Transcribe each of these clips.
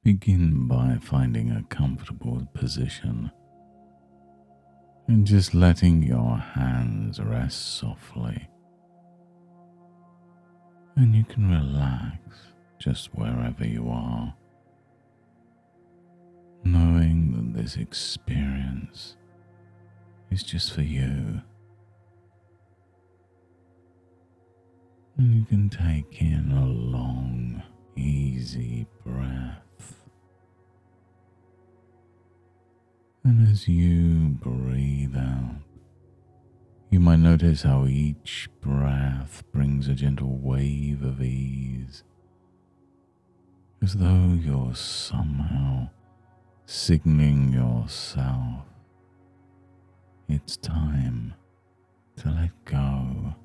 Begin by finding a comfortable position and just letting your hands rest softly. And you can relax just wherever you are, knowing that this experience is just for you. And you can take in a long, easy breath. And as you breathe out, you might notice how each breath brings a gentle wave of ease, as though you're somehow signaling yourself it's time to let go.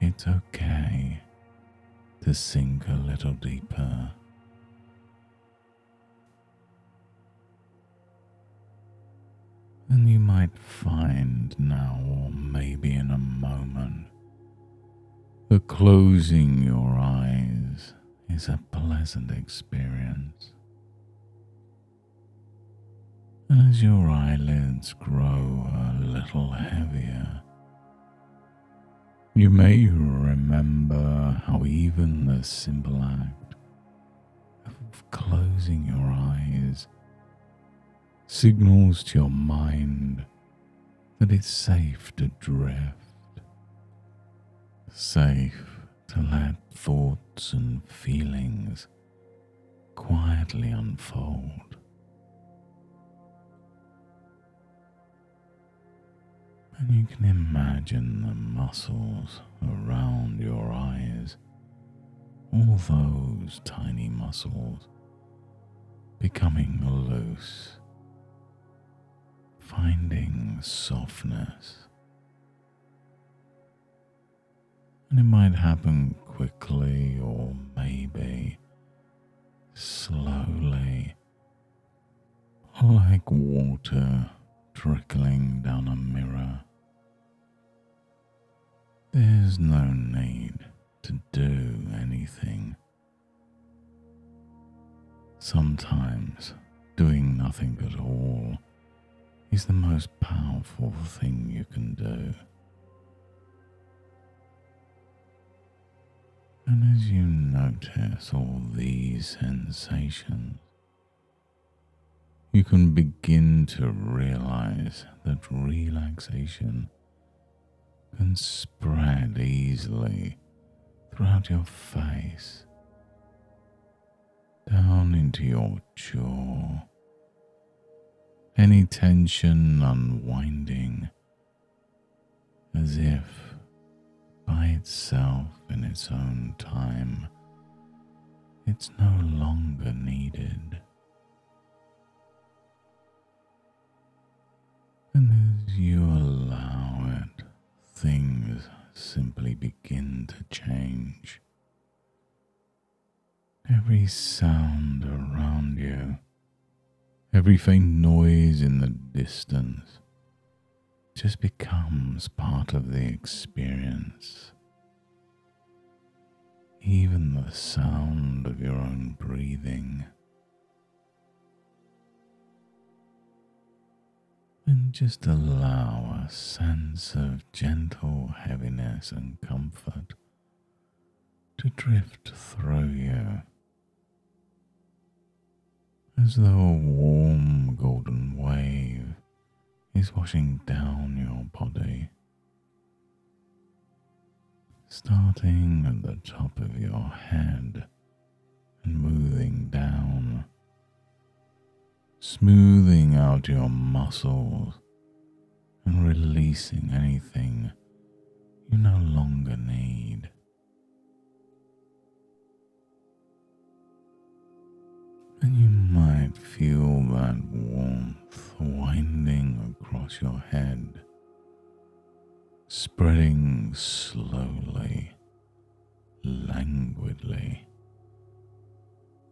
It's okay to sink a little deeper. And you might find now, or maybe in a moment, that closing your eyes is a pleasant experience. And as your eyelids grow a little heavier, you may remember how even the simple act of closing your eyes signals to your mind that it's safe to drift, safe to let thoughts and feelings quietly unfold. And you can imagine the muscles around your eyes, all those tiny muscles, becoming loose, finding softness. And it might happen quickly or maybe slowly, like water trickling down a mirror. There's no need to do anything. Sometimes doing nothing at all is the most powerful thing you can do. And as you notice all these sensations, you can begin to realize that relaxation can spread easily throughout your face, down into your jaw, any tension unwinding as if by itself in its own time it's no longer needed. And as you allow it, things simply begin to change. Every sound around you, every faint noise in the distance just becomes part of the experience. Even the sound of your own breathing. And just allow a sense of gentle heaviness and comfort to drift through you, as though a warm golden wave is washing down your body, starting at the top of your head and moving down, smoothing out your muscles and releasing anything you no longer need. And you might feel that warmth winding across your head, spreading slowly, languidly,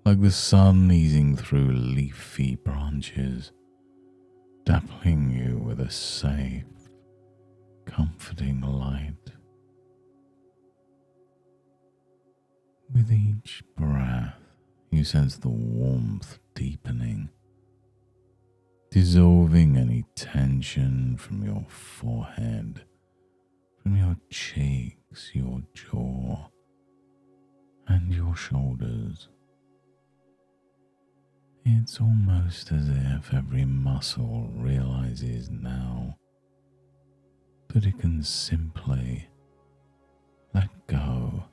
like the sun easing through leafy branches, dappling you with a safe, comforting light. With each breath, you sense the warmth deepening, dissolving any tension from your forehead, from your cheeks, your jaw, and your shoulders. It's almost as if every muscle realizes now that it can simply let go.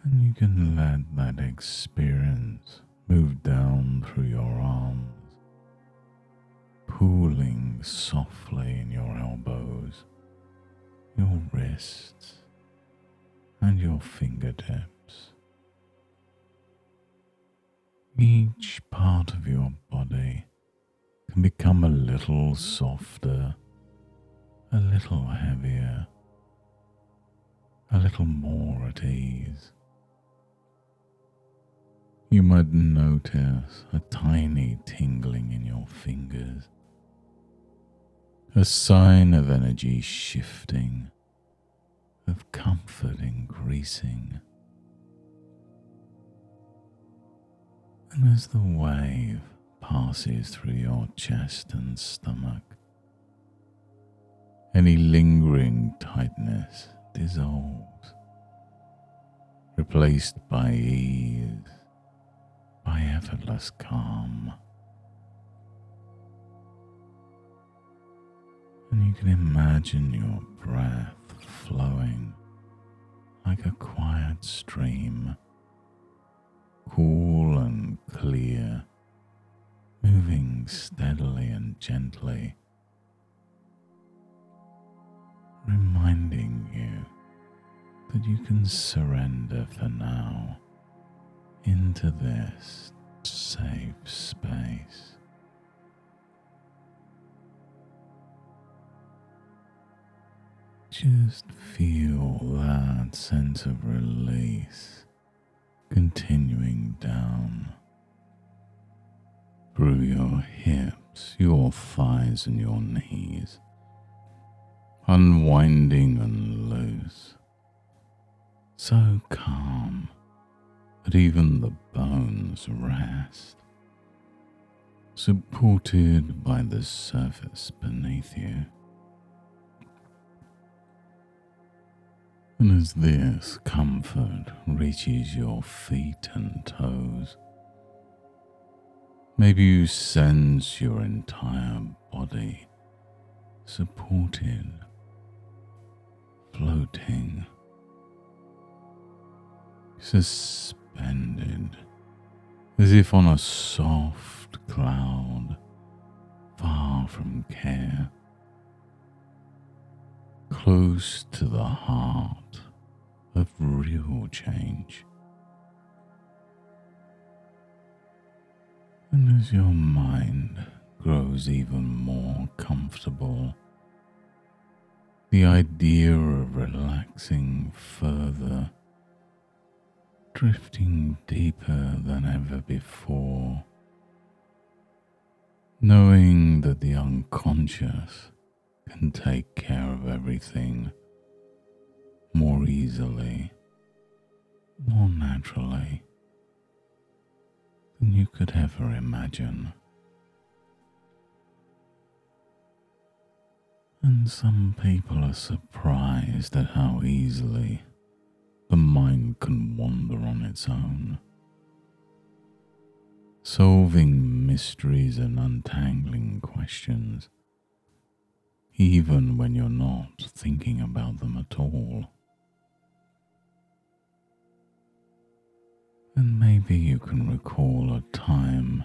And you can let that experience move down through your arms, pooling softly in your elbows, your wrists, and your fingertips. Each part of your body can become a little softer, a little heavier, a little more at ease. You might notice a tiny tingling in your fingers, a sign of energy shifting, of comfort increasing. And as the wave passes through your chest and stomach, any lingering tightness dissolves, replaced by ease, by effortless calm. And you can imagine your breath flowing like a quiet stream, cool and clear, moving steadily and gently, reminding you that you can surrender for now into this safe space. Just feel that sense of release continuing down through your hips, your thighs and your knees, unwinding and loose, so calm that even the bones rest, supported by the surface beneath you. And as this comfort reaches your feet and toes, maybe you sense your entire body supported, floating, suspended, as if on a soft cloud, far from care, close to the heart of real change. And as your mind grows even more comfortable, the idea of relaxing further, drifting deeper than ever before, knowing that the unconscious can take care of everything more easily, more naturally than you could ever imagine. And some people are surprised at how easily the mind can wander on its own, solving mysteries and untangling questions, even when you're not thinking about them at all. And maybe you can recall a time,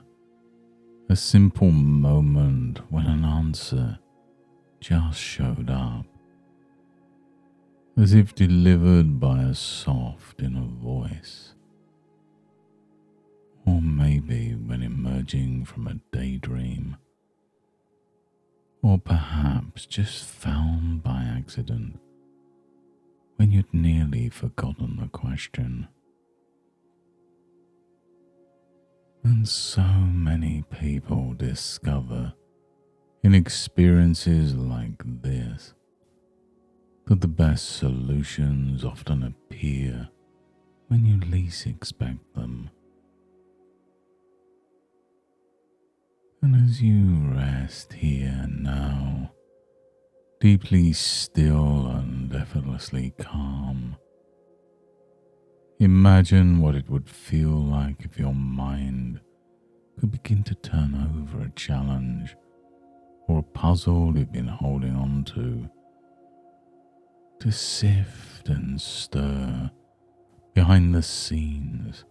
a simple moment when an answer just showed up, as if delivered by a soft inner voice. Or maybe when emerging from a daydream, or perhaps just found by accident when you'd nearly forgotten the question. And so many people discover in experiences like this that the best solutions often appear when you least expect them. And as you rest here now, deeply still and effortlessly calm, imagine what it would feel like if your mind could begin to turn over a challenge or a puzzle you've been holding on to sift and stir behind the scenes,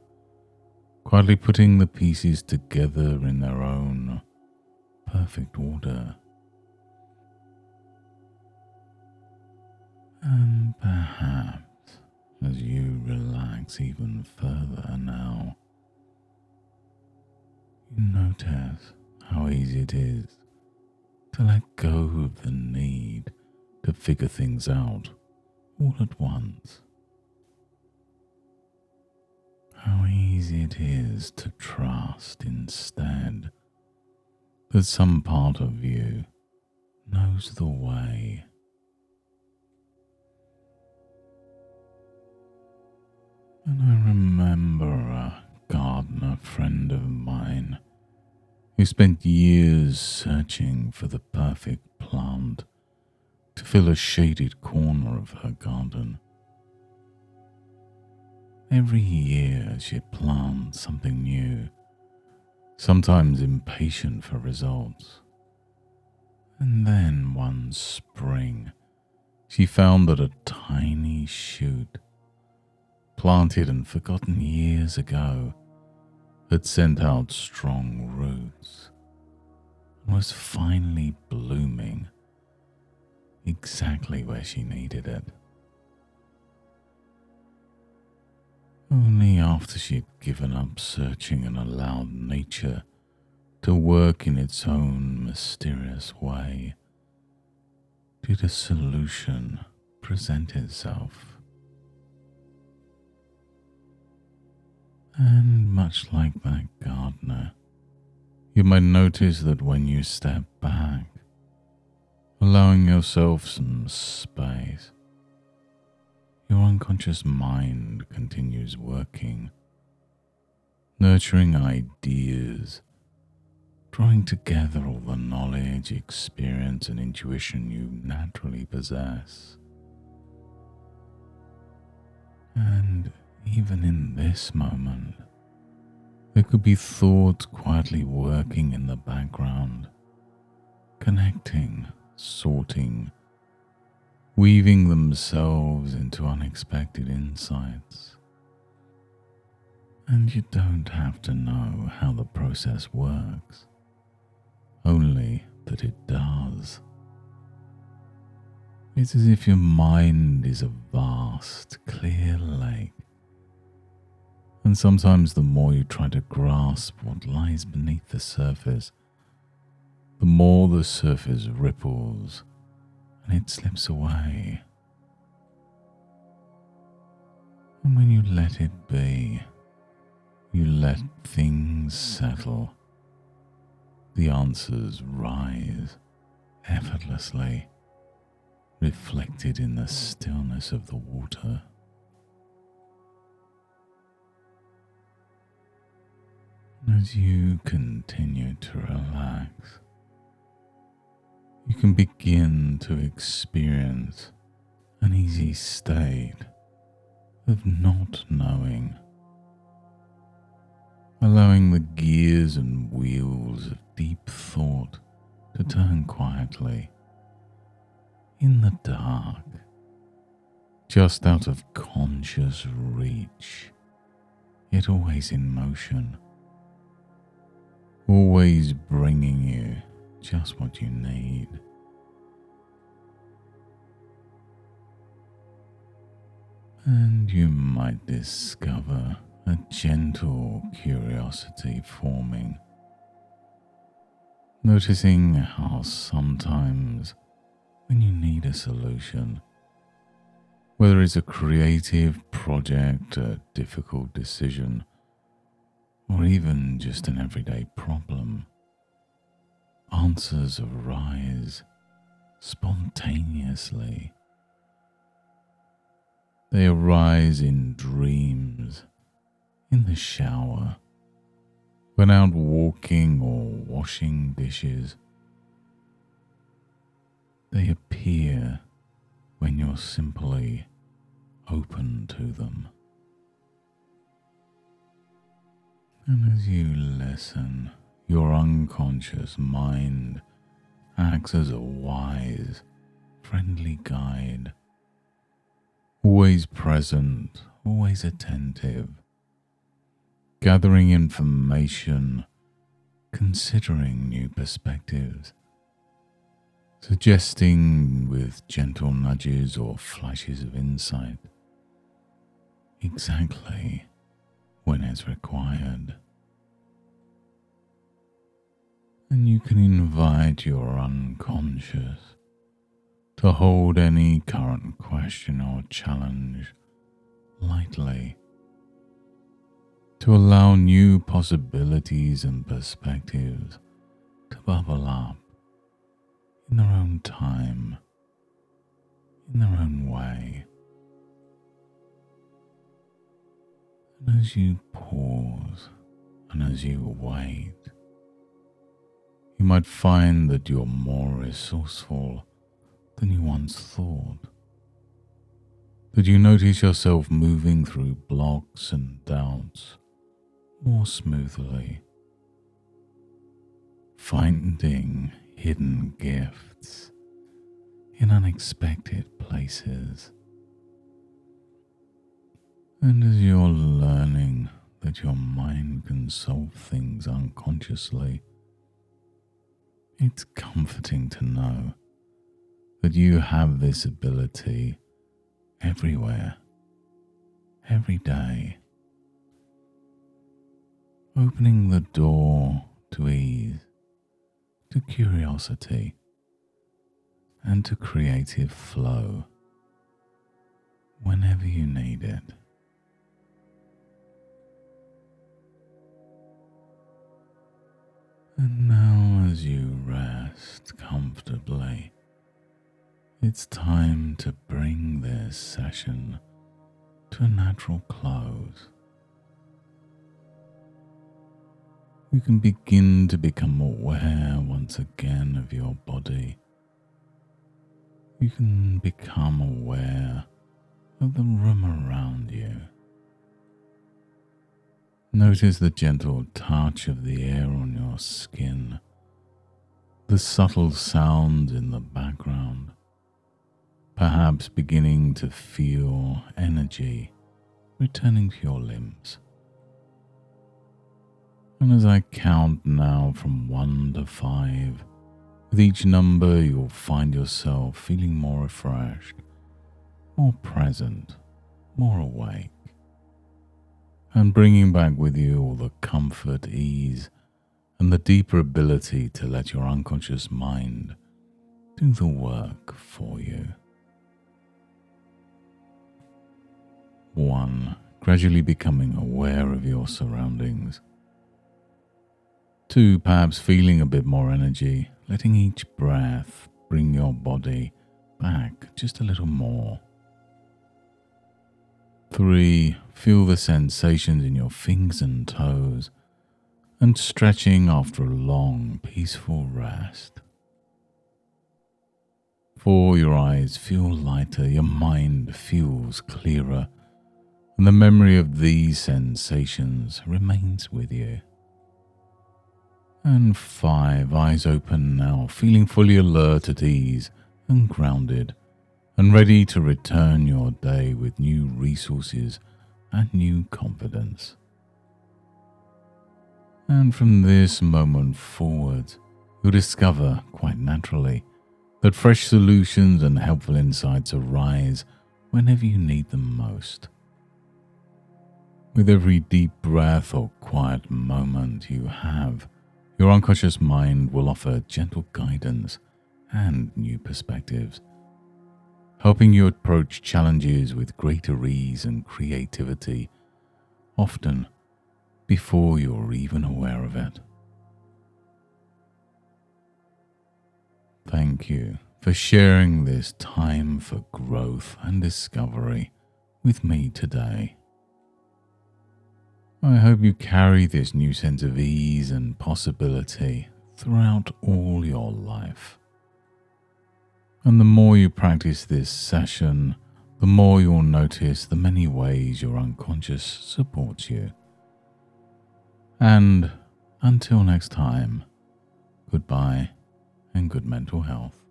quietly putting the pieces together in their own perfect order. And perhaps as you relax even further now, you notice how easy it is to let go of the need to figure things out all at once. How easy it is to trust instead that some part of you knows the way. And I remember a gardener friend of mine who spent years searching for the perfect plant to fill a shaded corner of her garden. Every year she'd plant something new, sometimes impatient for results. And then one spring, she found that a tiny shoot, planted and forgotten years ago, had sent out strong roots and was finally blooming exactly where she needed it. Only after she'd given up searching and allowed nature to work in its own mysterious way did a solution present itself. And much like that gardener, you might notice that when you step back, allowing yourself some space, your unconscious mind continues working, nurturing ideas, drawing together all the knowledge, experience, and intuition you naturally possess. And even in this moment, there could be thoughts quietly working in the background, connecting, sorting, weaving themselves into unexpected insights. And you don't have to know how the process works, only that it does. It's as if your mind is a vast, clear lake, and sometimes the more you try to grasp what lies beneath the surface, the more the surface ripples and it slips away. And when you let it be, you let things settle, the answers rise effortlessly, reflected in the stillness of the water. As you continue to relax, you can begin to experience an easy state of not knowing, allowing the gears and wheels of deep thought to turn quietly in the dark, just out of conscious reach, yet always in motion, always bringing you just what you need. And you might discover a gentle curiosity forming, noticing how sometimes when you need a solution, whether it's a creative project, a difficult decision, or even just an everyday problem, answers arise spontaneously, They arise in dreams, in the shower, when out walking or washing dishes. They appear when you're simply open to them. And as you listen, your unconscious mind acts as a wise, friendly guide, always present, always attentive, gathering information, considering new perspectives, suggesting with gentle nudges or flashes of insight exactly when it's required. And you can invite your unconscious to hold any current question or challenge lightly, to allow new possibilities and perspectives to bubble up in their own time, in their own way. And as you pause and as you wait, you might find that you're more resourceful than you once thought. That you notice yourself moving through blocks and doubts more smoothly, finding hidden gifts in unexpected places. And as you're learning that your mind can solve things unconsciously, it's comforting to know that you have this ability everywhere, every day, opening the door to ease, to curiosity, and to creative flow whenever you need it. And now as you rest comfortably, it's time to bring this session to a natural close. You can begin to become aware once again of your body. You can become aware of the room around you. Notice the gentle touch of the air on your skin, the subtle sounds in the background, perhaps beginning to feel energy returning to your limbs. And as I count now from 1 to 5, with each number you'll find yourself feeling more refreshed, more present, more awake, and bringing back with you all the comfort, ease, and the deeper ability to let your unconscious mind do the work for you. 1. Gradually becoming aware of your surroundings. 2. Perhaps feeling a bit more energy, letting each breath bring your body back just a little more. 3. Feel the sensations in your fingers and toes and stretching after a long, peaceful rest. 4. Your eyes feel lighter, your mind feels clearer, and the memory of these sensations remains with you. And 5. Eyes open now, feeling fully alert, at ease and grounded, and ready to return your day with new resources and new confidence. And from this moment forward, you'll discover quite naturally that fresh solutions and helpful insights arise whenever you need them most. With every deep breath or quiet moment you have, your unconscious mind will offer gentle guidance and new perspectives, helping you approach challenges with greater ease and creativity, often before you're even aware of it. Thank you for sharing this time for growth and discovery with me today. I hope you carry this new sense of ease and possibility throughout all your life. And the more you practice this session, the more you'll notice the many ways your unconscious supports you. And until next time, goodbye and good mental health.